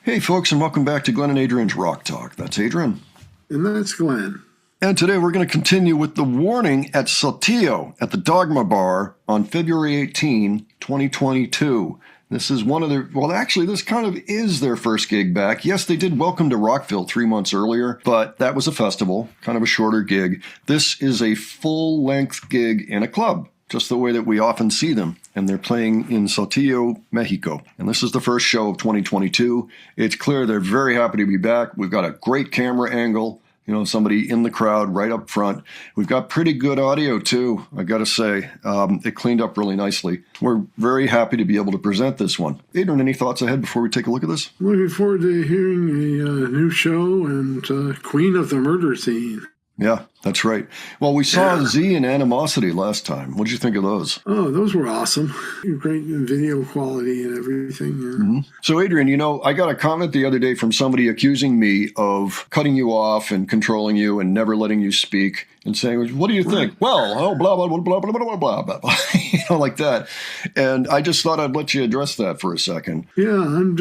Hey folks, and welcome back to Glenn and Adrian's Rock Talk. That's Adrian. And that's Glenn. And today we're going to continue with the warning at Saltillo at the Dogma Bar on February 18, 2022. This is one of their, well, actually, this kind of is their first gig back. Yes, they did Welcome to Rockville 3 months earlier, but that was a festival, kind of a shorter gig. This is a full-length gig in a club, just the way that we often see them. And they're playing in Saltillo, Mexico. And this is the first show of 2022. It's clear they're very happy to be back. We've got a great camera angle, somebody in the crowd right up front. We've got pretty good audio too, I gotta say. It cleaned up really nicely. We're very happy to be able to present this one. Adrian, any thoughts ahead before we take a look at this? Looking forward to hearing a new show and Queen of the Murder Scene. Yeah, that's right. Well, we saw Z and Animosity last time. What did you think of those? Oh, those were awesome. Great video quality and everything. Yeah. Mm-hmm. So, Adrian, I got a comment the other day from somebody accusing me of cutting you off and controlling you and never letting you speak and saying, what do you think? Well, blah, blah, blah, blah, blah, blah, blah, blah, like that. And I just thought I'd let you address that for a second. Yeah, I don't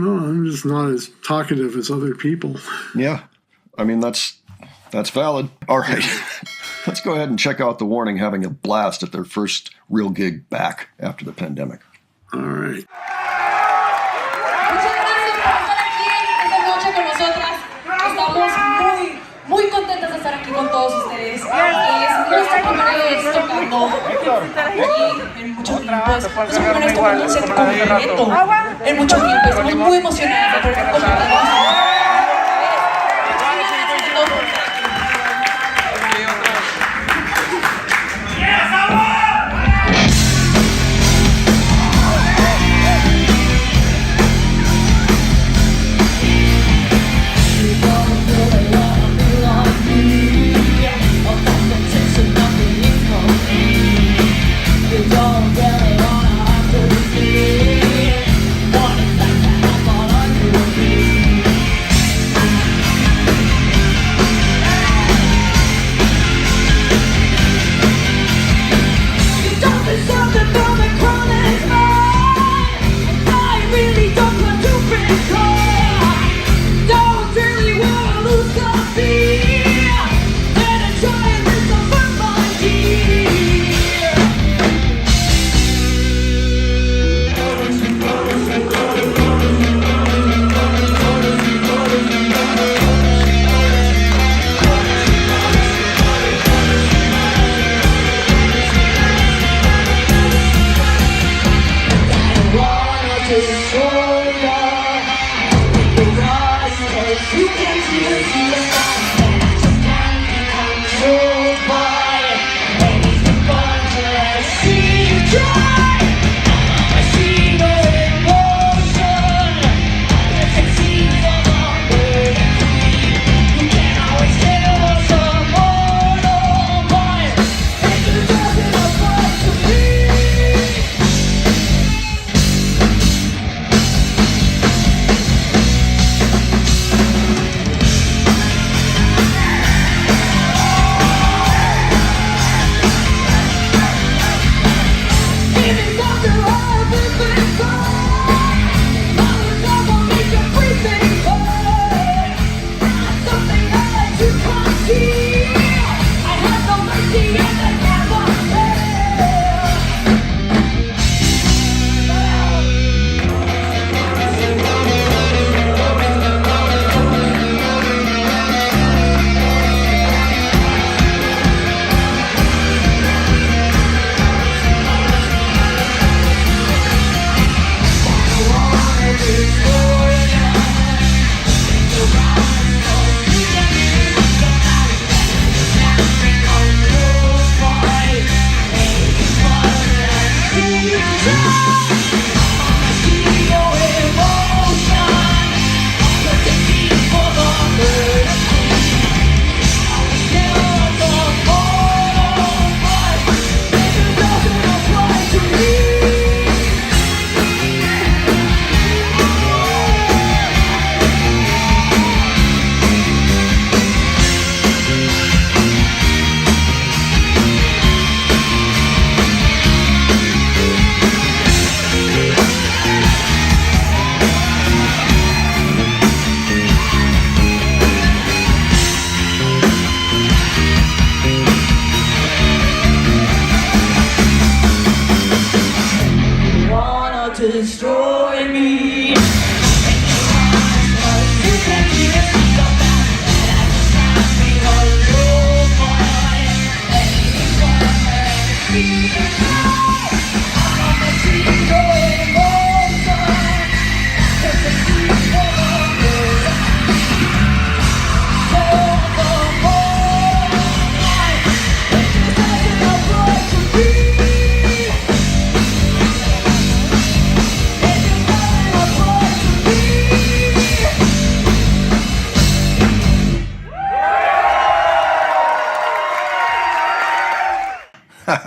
know. I'm just not as talkative as other people. Yeah. I mean, that's valid. All right. Let's go ahead and check out The Warning having a blast at their first real gig back after the pandemic. All right. Muchas gracias por estar aquí esta noche con nosotras. Estamos muy contentas de estar aquí con todos ustedes. Es nuestra primera vez tocando aquí en mucho tiempo. Es nuestra primera vez tocando un set completo en mucho tiempo. Estamos muy emocionadas por estar con ustedes.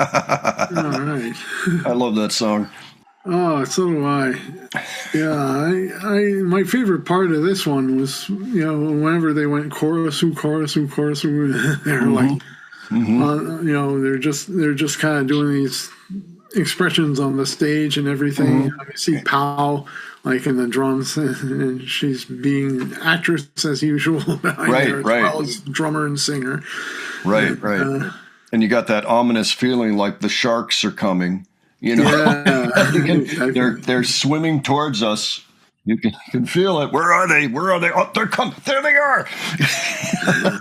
All right. I love that song. Oh, so do I. Yeah, I my favorite part of this one was, whenever they went chorus, they're like, they're just kind of doing these expressions on the stage and everything. I see Pau like in the drums, and she's being actress as usual behind Right, there, as well as drummer and singer. Right. And you got that ominous feeling like the sharks are coming. They're swimming towards us. You can feel it. Where are they? Oh, they're coming. There they are.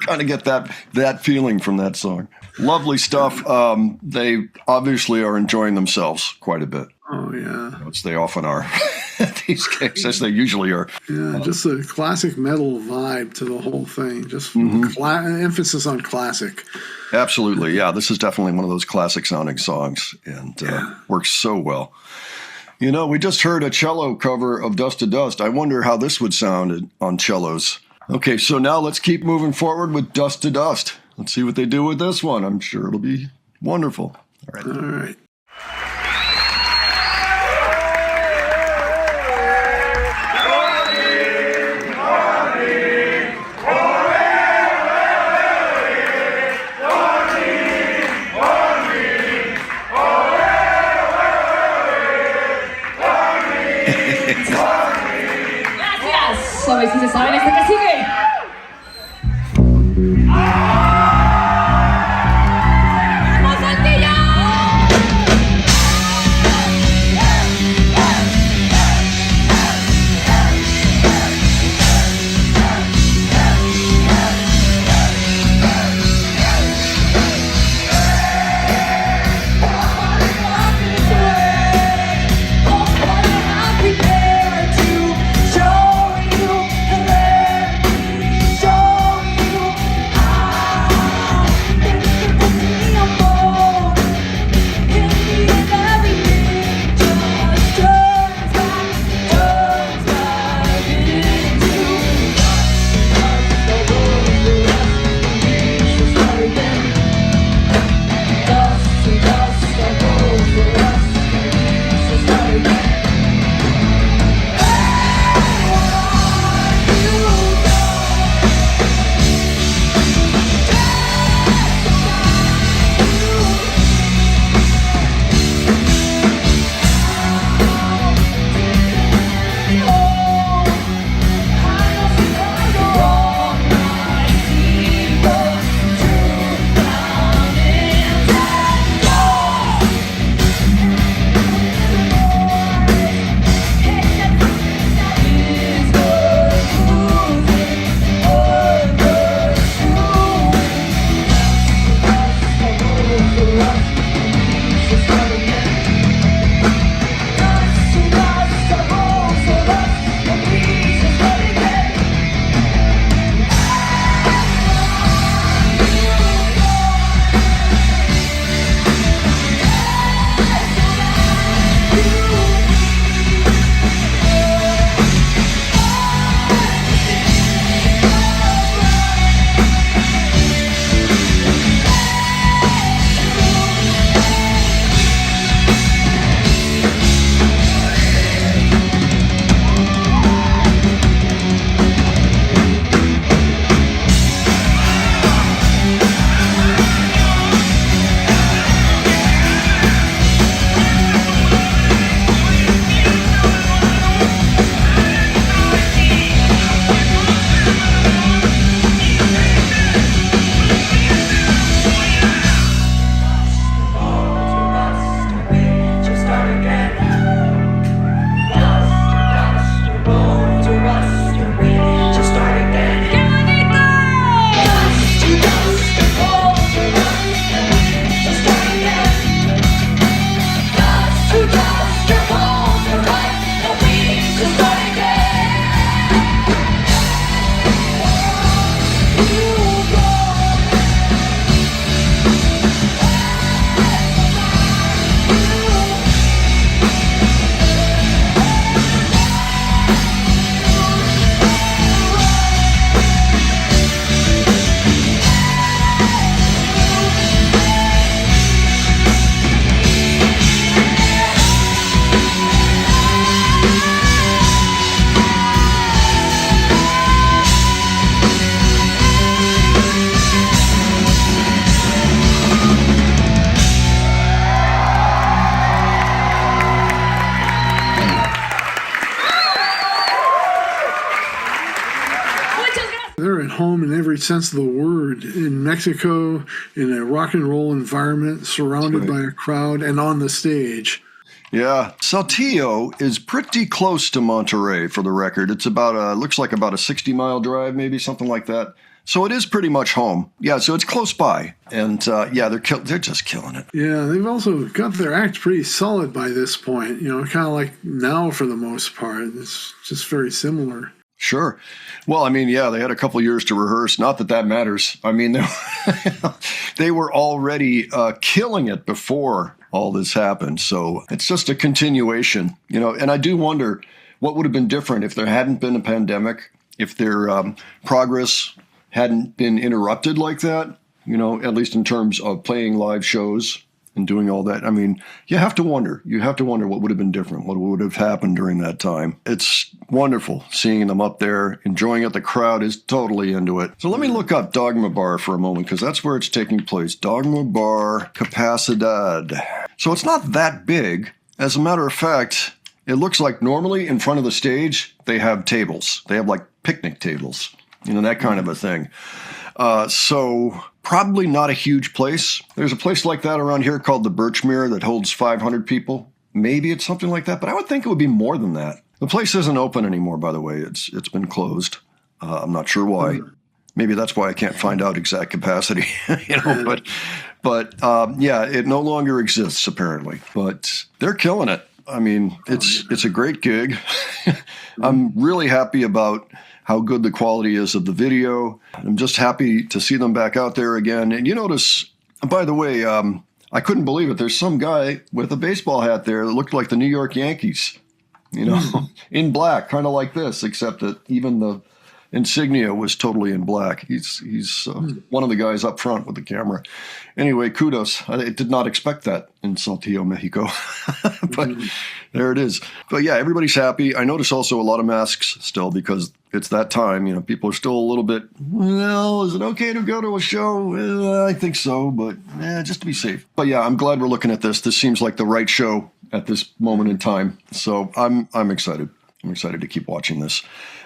Kind of get that feeling from that song. Lovely stuff. They obviously are enjoying themselves quite a bit. Oh, yeah. Which they often are at these gigs, as they usually are. Yeah, just a classic metal vibe to the whole thing. Just emphasis on classic. Absolutely. Yeah, this is definitely one of those classic sounding songs, and works so well. We just heard a cello cover of Dust to Dust. I wonder how this would sound on cellos. Okay, so now let's keep moving forward with Dust to Dust. Let's see what they do with this one. I'm sure it'll be wonderful. All right. A ver si se saben este que sigue. ¡Vamos, Saltillo! They're at home in every sense of the word in Mexico, in a rock and roll environment, surrounded by a crowd and on the stage. Yeah, Saltillo is pretty close to Monterrey, for the record. It's looks like about a 60-mile drive, maybe something like that. So it is pretty much home. Yeah, so it's close by. And yeah, they're just killing it. Yeah, they've also got their act pretty solid by this point. Kind of like now for the most part. It's just very similar. Sure. Well, I mean, yeah, they had a couple years to rehearse. Not that matters. I mean, they were already killing it before all this happened. So it's just a continuation, and I do wonder what would have been different if there hadn't been a pandemic, if their progress hadn't been interrupted like that, at least in terms of playing live shows and doing all that. I mean, you have to wonder what would have been different, what would have happened during that time. It's wonderful seeing them up there, enjoying it. The crowd is totally into it. So let me look up Dogma Bar for a moment, because that's where it's taking place. Dogma Bar Capacidad. So it's not that big. As a matter of fact, it looks like normally in front of the stage, they have tables. They have like picnic tables, that kind of a thing. So probably not a huge place. There's a place like that around here called the Birchmere that holds 500 people. Maybe it's something like that, but I would think it would be more than that. The place isn't open anymore, by the way. It's been closed. I'm not sure why. Maybe that's why I can't find out exact capacity, but yeah, it no longer exists apparently, but they're killing it. I mean, it's a great gig. I'm really happy about how good the quality is of the video. I'm just happy to see them back out there again. And you notice, by the way, I couldn't believe it. There's some guy with a baseball hat there that looked like the New York Yankees, in black, kind of like this, except that even the insignia was totally in black. He's one of the guys up front with the camera. Anyway, kudos. I did not expect that in Saltillo, Mexico, but there it is. But yeah, everybody's happy. I notice also a lot of masks still, because it's that time. People are still a little bit, well, is it okay to go to a show? I think so, but just to be safe. But yeah, I'm glad we're looking at this. This seems like the right show at this moment in time. So I'm excited. I'm excited to keep watching this.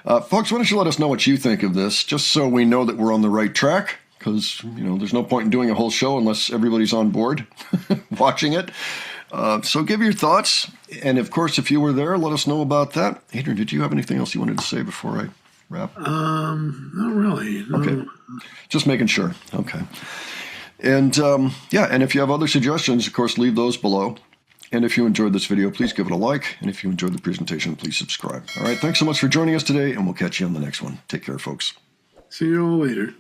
Folks, why don't you let us know what you think of this, just so we know that we're on the right track, because, there's no point in doing a whole show unless everybody's on board watching it. So give your thoughts. And, of course, if you were there, let us know about that. Adrian, did you have anything else you wanted to say before I wrap? Not really. No. Okay. Just making sure. Okay. And, yeah, and if you have other suggestions, of course, leave those below. And if you enjoyed this video, please give it a like. And if you enjoyed the presentation, please subscribe. All right, thanks so much for joining us today, and we'll catch you on the next one. Take care, folks. See you all later.